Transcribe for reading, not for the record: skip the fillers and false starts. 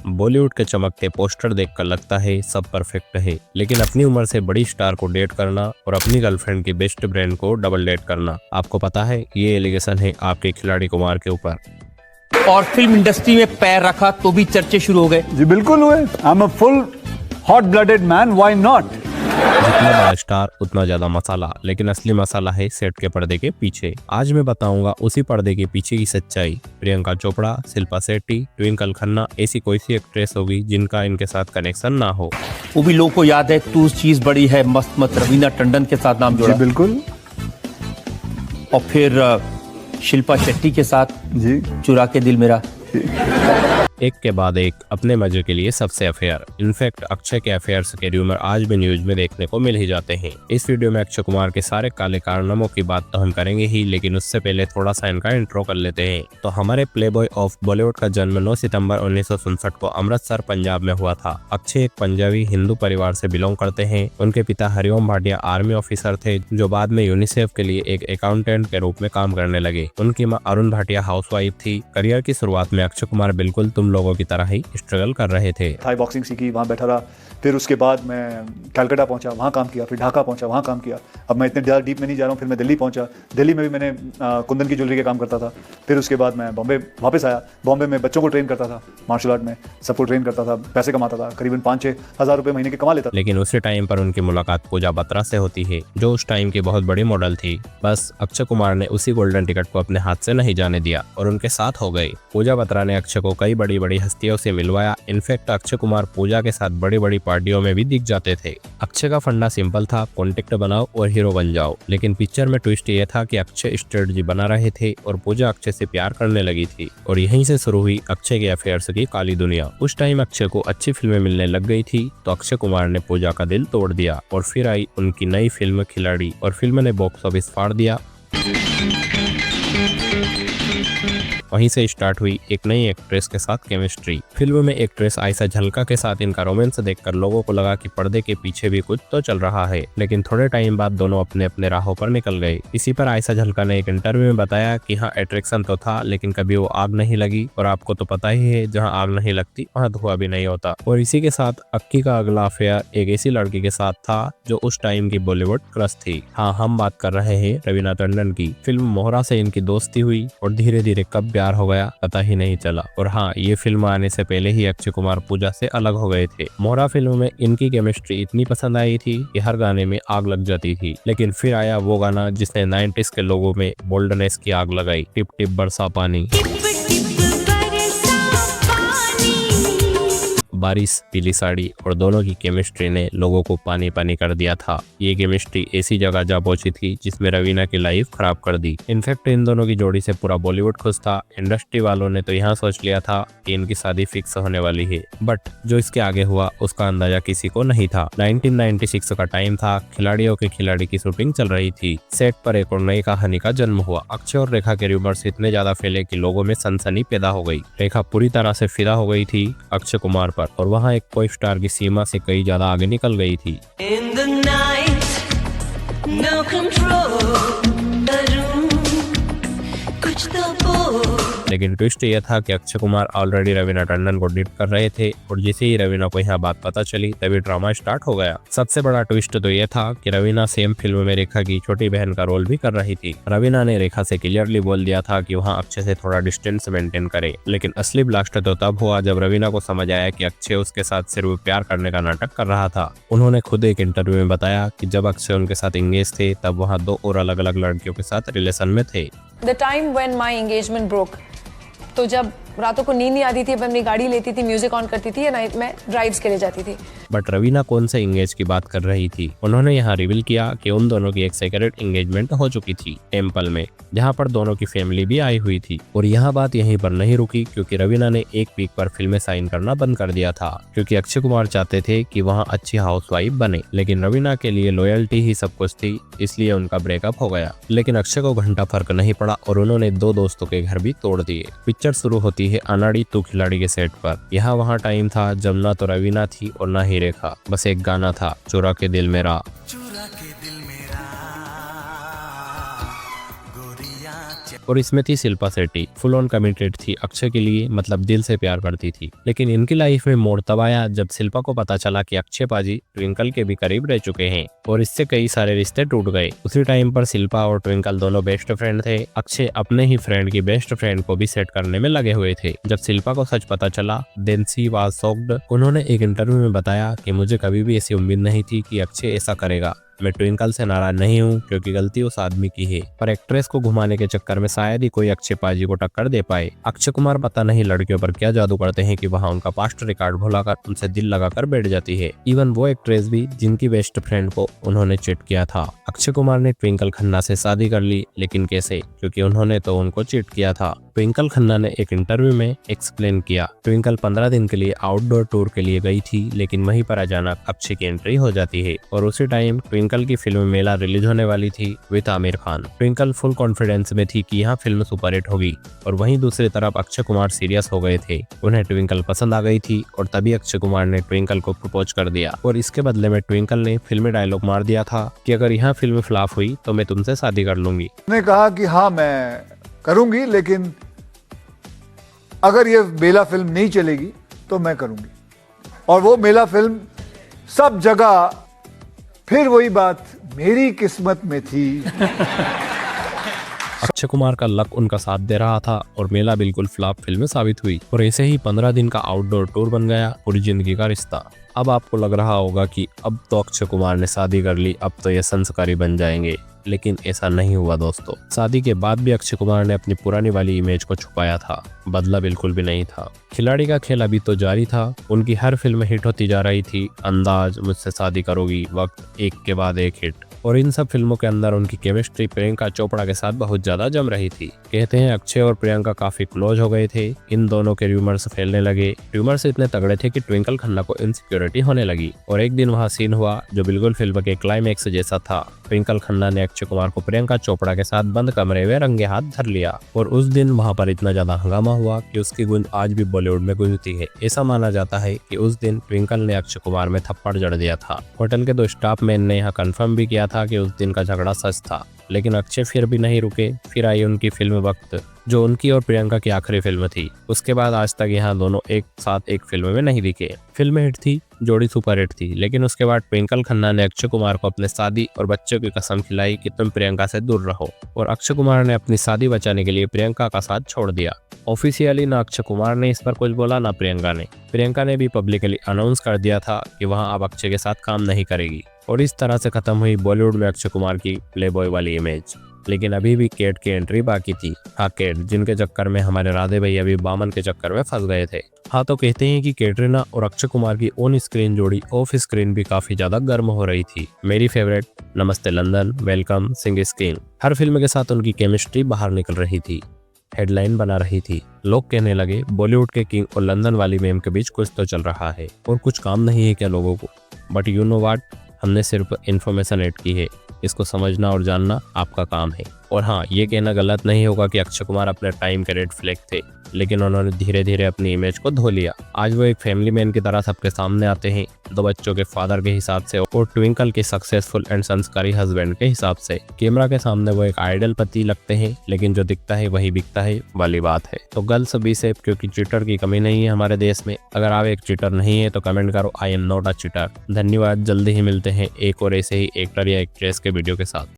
बॉलीवुड के चमकते पोस्टर देखकर लगता है सब परफेक्ट है, लेकिन अपनी उम्र से बड़ी स्टार को डेट करना और अपनी गर्लफ्रेंड की बेस्ट फ्रेंड को डबल डेट करना, आपको पता है ये एलिगेशन है आपके खिलाड़ी कुमार के ऊपर। और फिल्म इंडस्ट्री में पैर रखा तो भी चर्चे शुरू हो गए। जी बिल्कुल हुए। I am a full hot blooded man, why not. जितना बड़ा स्टार उतना ज्यादा मसाला, लेकिन असली मसाला है सेट के पर्दे के पीछे। आज मैं बताऊंगा उसी पर्दे के पीछे की सच्चाई। प्रियंका चोपड़ा, शिल्पा शेट्टी, ट्विंकल खन्ना, ऐसी कोई सी एक्ट्रेस होगी जिनका इनके साथ कनेक्शन ना हो। वो भी लोगों को याद है तू चीज बड़ी है मस्त मत, रवीना टंडन के साथ नाम जोड़ा। जी बिल्कुल। और फिर शिल्पा शेट्टी के साथ जी चुरा के दिल मेरा। एक के बाद एक अपने मजे के लिए सबसे अफेयर। इनफैक्ट अक्षय के अफेयर्स के रूमर आज भी न्यूज में देखने को मिल ही जाते हैं। इस वीडियो में अक्षय कुमार के सारे काले कारनामों की बात तो हम करेंगे ही, लेकिन उससे पहले थोड़ा सा इनका इंट्रो कर लेते हैं। तो हमारे प्लेबॉय ऑफ बॉलीवुड का जन्म 9 सितंबर 1967 को अमृतसर पंजाब में हुआ था। अक्षय एक पंजाबी हिंदू परिवार से बिलोंग करते हैं। उनके पिता हरिओम भाटिया आर्मी ऑफिसर थे, जो बाद में यूनिसेफ के लिए एक अकाउंटेंट के रूप में काम करने लगे। उनकी मां अरुण भाटिया हाउसवाइफ थी। करियर की शुरुआत में अक्षय कुमार बिल्कुल तुम लोगों की तरह ही स्ट्रगल कर रहे थे। थाई बॉक्सिंग सीखी, वहाँ बैठा रहा। फिर उसके बाद मैं कलकत्ता पहुंचा, वहाँ काम किया। फिर ढाका पहुंचा, वहाँ काम किया। अब मैं इतने ज़्यादा डीप में नहीं जा रहा हूँ। फिर मैं दिल्ली पहुंचा, दिल्ली में भी मैंने कुंदन की ज्वेलरी के काम करता था। फिर उसके बाद मैं बॉम्बे वापस आया। बॉम्बे में बच्चों को ट्रेन करता था, मार्शल आर्ट में सबको ट्रेन करता था, पैसे कमाता था, करीबन 5-6 हज़ार रुपये महीने के कमा लेता था। लेकिन उसी टाइम पर उनकी मुलाकात पूजा बत्रा से होती है, जो उस टाइम की बहुत बड़ी मॉडल थी। बस अक्षय कुमार ने उसी गोल्डन टिकट को अपने हाथ से नहीं जाने दिया और उनके साथ हो गए। पूजा बत्रा ने अक्षय को कई बड़ी बड़ी हस्तियों से मिलवाया। इनफैक्ट अक्षय कुमार पूजा के साथ बड़ी बड़ी पार्टियों में भी दिख जाते थे। अक्षय का फंडा सिंपल था, कॉन्टेक्ट बनाओ और हीरो बन जाओ। लेकिन पिक्चर में ट्विस्ट ये था कि अक्षय स्ट्रेटजी बना रहे थे और पूजा अक्षय से प्यार करने लगी थी, और यहीं से शुरू हुई अक्षय के अफेयर्स की काली दुनिया। उस टाइम अक्षय को अच्छी फिल्में मिलने लग गई थी, तो अक्षय कुमार ने पूजा का दिल तोड़ दिया और फिर आई उनकी नई फिल्म खिलाड़ी, और फिल्म ने बॉक्स ऑफिस फाड़ दिया। वहीं से स्टार्ट हुई एक नई एक्ट्रेस के साथ केमिस्ट्री। फिल्म में एक्ट्रेस आयशा झलका के साथ इनका रोमांस देखकर लोगों को लगा कि पर्दे के पीछे भी कुछ तो चल रहा है, लेकिन थोड़े टाइम बाद दोनों अपने अपने राहों पर निकल गए। इसी पर आयशा झलका ने एक इंटरव्यू में बताया कि हाँ अट्रैक्शन तो था, लेकिन कभी वो आग नहीं लगी, और आपको तो पता ही है जहाँ आग नहीं लगती वहाँ धुआं भी नहीं होता। और इसी के साथ अक्की का अगला अफेयर एक ऐसी लड़की के साथ था जो उस टाइम की बॉलीवुड क्रश थी। हाँ, हम बात कर रहे हैं रवीना टंडन की। फिल्म मोहरा से इनकी दोस्ती हुई और धीरे धीरे कब प्यार हो गया पता ही नहीं चला। और हाँ, ये फिल्म आने से पहले ही अक्षय कुमार पूजा से अलग हो गए थे। मोहरा फिल्म में इनकी केमिस्ट्री इतनी पसंद आई थी कि हर गाने में आग लग जाती थी। लेकिन फिर आया वो गाना जिसने 90s के लोगों में बोल्डनेस की आग लगाई, टिप टिप बरसा पानी। बारिश, पीली साड़ी और दोनों की केमिस्ट्री ने लोगों को पानी पानी कर दिया था। ये केमिस्ट्री ऐसी जगह जा पहुंची थी जिसमें रवीना की लाइफ खराब कर दी। इनफैक्ट इन दोनों की जोड़ी से पूरा बॉलीवुड खुश था। इंडस्ट्री वालों ने तो यहाँ सोच लिया था कि इनकी शादी फिक्स होने वाली है, बट जो इसके आगे हुआ उसका अंदाजा किसी को नहीं था। 1996 का टाइम था, खिलाड़ियों के खिलाड़ी की शूटिंग चल रही थी। सेट पर एक और नई कहानी का जन्म हुआ। अक्षय और रेखा के रूमर्स इतने ज्यादा फैले कि लोगों में सनसनी पैदा हो गई। रेखा पूरी तरह से फिदा हो गई थी अक्षय कुमार पर, और वहाँ एक कोई स्टार की सीमा से कई ज्यादा आगे निकल गई थी। In the night, no control, the room, कुछ तो बोल। लेकिन ट्विस्ट ये था कि अक्षय कुमार ऑलरेडी रवीना टंडन को डेट कर रहे थे, और जैसे ही रवीना को यहाँ बात पता चली तभी ड्रामा स्टार्ट हो गया। सबसे बड़ा ट्विस्ट तो ये था कि रवीना सेम फिल्म में रेखा की छोटी बहन का रोल भी कर रही थी। रवीना ने रेखा से क्लियरली बोल दिया था कि वहाँ अक्षय से थोड़ा डिस्टेंस मेंटेन करे। लेकिन असली ब्लास्ट तो तब हुआ जब रवीना को समझ आया कि अक्षय उसके साथ सिर्फ प्यार करने का नाटक कर रहा था। उन्होंने खुद एक इंटरव्यू में बताया कि जब अक्षय उनके साथ इंगेज थे तब वहाँ 2 और अलग अलग लड़कियों के साथ रिलेशन में थे। The time when my engagement broke, तो जब रातों को नींद नहीं आती थी, मैं अपनी गाड़ी लेती थी, म्यूजिक ऑन करती थी, नाइट में ड्राइव्स के लिए जाती थी। बट रवीना कौन से इंगेज की बात कर रही थी? उन्होंने यहाँ रिवील किया कि उन दोनों की एक सीक्रेट एंगेजमेंट हो चुकी थी टेम्पल में, जहाँ पर दोनों की फैमिली भी आई हुई थी। और यहाँ बात यहीं पर नहीं रुकी, क्योंकि रवीना ने एक वीक पर फिल्में साइन करना बंद कर दिया था, क्योंकि अक्षय कुमार चाहते थे कि वहाँ अच्छी हाउसवाइफ बने। लेकिन रवीना के लिए लॉयल्टी ही सब कुछ थी, इसलिए उनका ब्रेकअप हो गया। लेकिन अक्षय को घंटा फर्क नहीं पड़ा और उन्होंने 2 दोस्तों के घर भी तोड़ दिए। पिक्चर शुरू होती है अनाड़ी तू खिलाड़ी के सेट पर। यहाँ वहाँ टाइम था जब ना तो रवीना थी और ना ही रेखा, बस एक गाना था, चुरा के दिल मेरा। और इसमें थी Shilpa Shetty. Full on committed थी अक्षय के लिए, मतलब दिल से प्यार करती थी। लेकिन इनकी लाइफ में मोड़ तब आया जब शिल्पा को पता चला कि अक्षय पाजी ट्विंकल के भी करीब रह चुके हैं और इससे कई सारे रिश्ते टूट गए। उसी टाइम पर शिल्पा और ट्विंकल दोनों बेस्ट फ्रेंड थे। अक्षय अपने ही फ्रेंड की बेस्ट फ्रेंड को भी सेट करने में लगे हुए थे। जब शिल्पा को सच पता चला देन शी वाज शॉक्ड। उन्होंने एक इंटरव्यू में बताया कि मुझे कभी भी ऐसी उम्मीद नहीं थी कि अक्षय ऐसा करेगा। मैं ट्विंकल से नाराज नहीं हूँ क्योंकि गलती उस आदमी की है, पर एक्ट्रेस को घुमाने के चक्कर में शायद ही कोई अक्षय पाजी को टक्कर दे पाए। अक्षय कुमार पता नहीं लड़कियों पर क्या जादू करते हैं कि वहाँ उनका पास्ट रिकॉर्ड भुलाकर उनसे दिल लगाकर बैठ जाती है। इवन वो एक्ट्रेस भी जिनकी बेस्ट फ्रेंड को उन्होंने चीट किया था। अक्षय कुमार ने ट्विंकल खन्ना से शादी कर ली, लेकिन कैसे? क्योंकि उन्होंने तो उनको चीट किया था। ट्विंकल खन्ना ने एक इंटरव्यू में एक्सप्लेन किया, ट्विंकल 15 दिन के लिए आउटडोर टूर के लिए गई थी, लेकिन वहीं पर अचानक अक्षय की एंट्री हो जाती है और उसी टाइम ट्विंकल की फिल्म मेला रिलीज होने वाली थी with Aamir Khan. Twinkle full confidence में थी कि यह फिल्म सुपरहिट होगी और वहीं दूसरी तरफ अक्षय कुमार सीरियस हो गए थे। उन्हें ट्विंकल पसंद आ गई थी और तभी अक्षय कुमार ने ट्विंकल को प्रपोज कर दिया और इसके बदले में ट्विंकल ने फिल्मी डायलॉग मार दिया था कि अगर यह फिल्म फ्लॉप हुई तो मैं तुमसे शादी कर लूंगी। उसने कहा कि हाँ मैं करूंगी, लेकिन अगर ये मेला फिल्म नहीं चलेगी तो मैं करूंगी। और वो मेला फिल्म सब जगह, फिर वही बात मेरी किस्मत में थी। अक्षय कुमार का लक उनका साथ दे रहा था और मेला बिल्कुल फ्लॉप फिल्म साबित हुई और ऐसे ही 15 दिन का आउटडोर टूर बन गया पूरी जिंदगी का रिश्ता। अब आपको लग रहा होगा कि अब तो अक्षय कुमार ने शादी कर ली, अब तो ये संस्कारी बन जाएंगे, लेकिन ऐसा नहीं हुआ दोस्तों। शादी के बाद भी अक्षय कुमार ने अपनी पुरानी वाली इमेज को छुपाया था, बदला बिल्कुल भी नहीं था। खिलाड़ी का खेल अभी तो जारी था। उनकी हर फिल्म हिट होती जा रही थी, अंदाज, मुझसे शादी करोगी, वक्त, एक के बाद एक हिट। और इन सब फिल्मों के अंदर उनकी केमिस्ट्री प्रियंका चोपड़ा के साथ बहुत ज्यादा जम रही थी। कहते हैं अक्षय और प्रियंका काफी क्लोज हो गए थे। इन दोनों के रूमर्स फैलने लगे। रूमर्स इतने तगड़े थे कि ट्विंकल खन्ना को इनसिक्योरिटी होने लगी और एक दिन वहाँ सीन हुआ जो बिल्कुल फिल्म के क्लाइमैक्स जैसा था। ट्विंकल खन्ना ने अक्षय कुमार को प्रियंका चोपड़ा के साथ बंद कमरे में रंगे हाथ धर लिया और उस दिन वहाँ पर इतना ज्यादा हंगामा हुआ कि उसकी गूंज आज भी बॉलीवुड में गूंजती है। ऐसा माना जाता है कि उस दिन ट्विंकल ने अक्षय कुमार में थप्पड़ जड़ दिया था। होटल के 2 स्टाफ मैन ने यहाँ कंफर्म भी किया था कि उस दिन का झगड़ा सच था, लेकिन अक्षय फिर भी नहीं रुके। फिर आई उनकी फिल्म वक्त, जो उनकी और प्रियंका की आखिरी फिल्म थी। उसके बाद आज तक यहाँ दोनों एक साथ एक फिल्म में नहीं दिखे। फिल्म हिट थी, जोड़ी सुपर हिट थी, लेकिन उसके बाद ट्विंकल खन्ना ने अक्षय कुमार को अपने शादी और बच्चों की कसम खिलाई कि तुम प्रियंका से दूर रहो और अक्षय कुमार ने अपनी शादी बचाने के लिए प्रियंका का साथ छोड़ दिया। ऑफिशियली ना अक्षय कुमार ने इस पर कुछ बोला ना प्रियंका ने। प्रियंका ने भी पब्लिकली अनाउंस कर दिया था कि वहाँ अब अक्षय के साथ काम नहीं करेगी और इस तरह से खत्म हुई बॉलीवुड में अक्षय कुमार की प्लेबॉय वाली इमेज। लेकिन अभी भी केट की एंट्री बाकी थी। हाँ, केट, जिनके चक्कर में हमारे राधे भैया भी बामन के चक्कर में फंस गए थे। हाँ, तो कहते हैं कि कैटरीना और अक्षय कुमार की ऑन स्क्रीन जोड़ी ऑफ स्क्रीन भी काफी ज्यादा गर्म हो रही थी। मेरी फेवरेट नमस्ते लंदन, वेलकम, सिंग स्क्रीन, हर फिल्म के साथ उनकी केमिस्ट्री बाहर निकल रही थी, हेडलाइन बना रही थी। लोग कहने लगे बॉलीवुड के किंग और लंदन वाली मेम के बीच कुछ तो चल रहा है और कुछ काम नहीं है क्या लोगों को। बट यू नो व्हाट, हमने सिर्फ इन्फॉर्मेशन ऐड की है, इसको समझना और जानना आपका काम है। और हाँ, ये कहना गलत नहीं होगा कि अक्षय कुमार अपने टाइम के रेड फ्लैग थे, लेकिन उन्होंने धीरे धीरे अपनी इमेज को धो लिया। आज वो एक फैमिली मैन की तरह सबके सामने आते हैं, 2 बच्चों के फादर के हिसाब से और ट्विंकल के सक्सेसफुल एंड संस्कारी हस्बैंड के हिसाब से। कैमरा के सामने वो एक आइडल पति लगते हैं, लेकिन जो दिखता है वही बिकता है वाली बात है। तो गर्ल्स बी सेफ, क्योंकि चीटर की कमी नहीं है हमारे देश में। अगर आप एक चीटर नहीं है तो कमेंट करो I am not a cheater. धन्यवाद, जल्दी ही मिलते हैं एक और ऐसे ही एक्टर या एक्ट्रेस के वीडियो के साथ।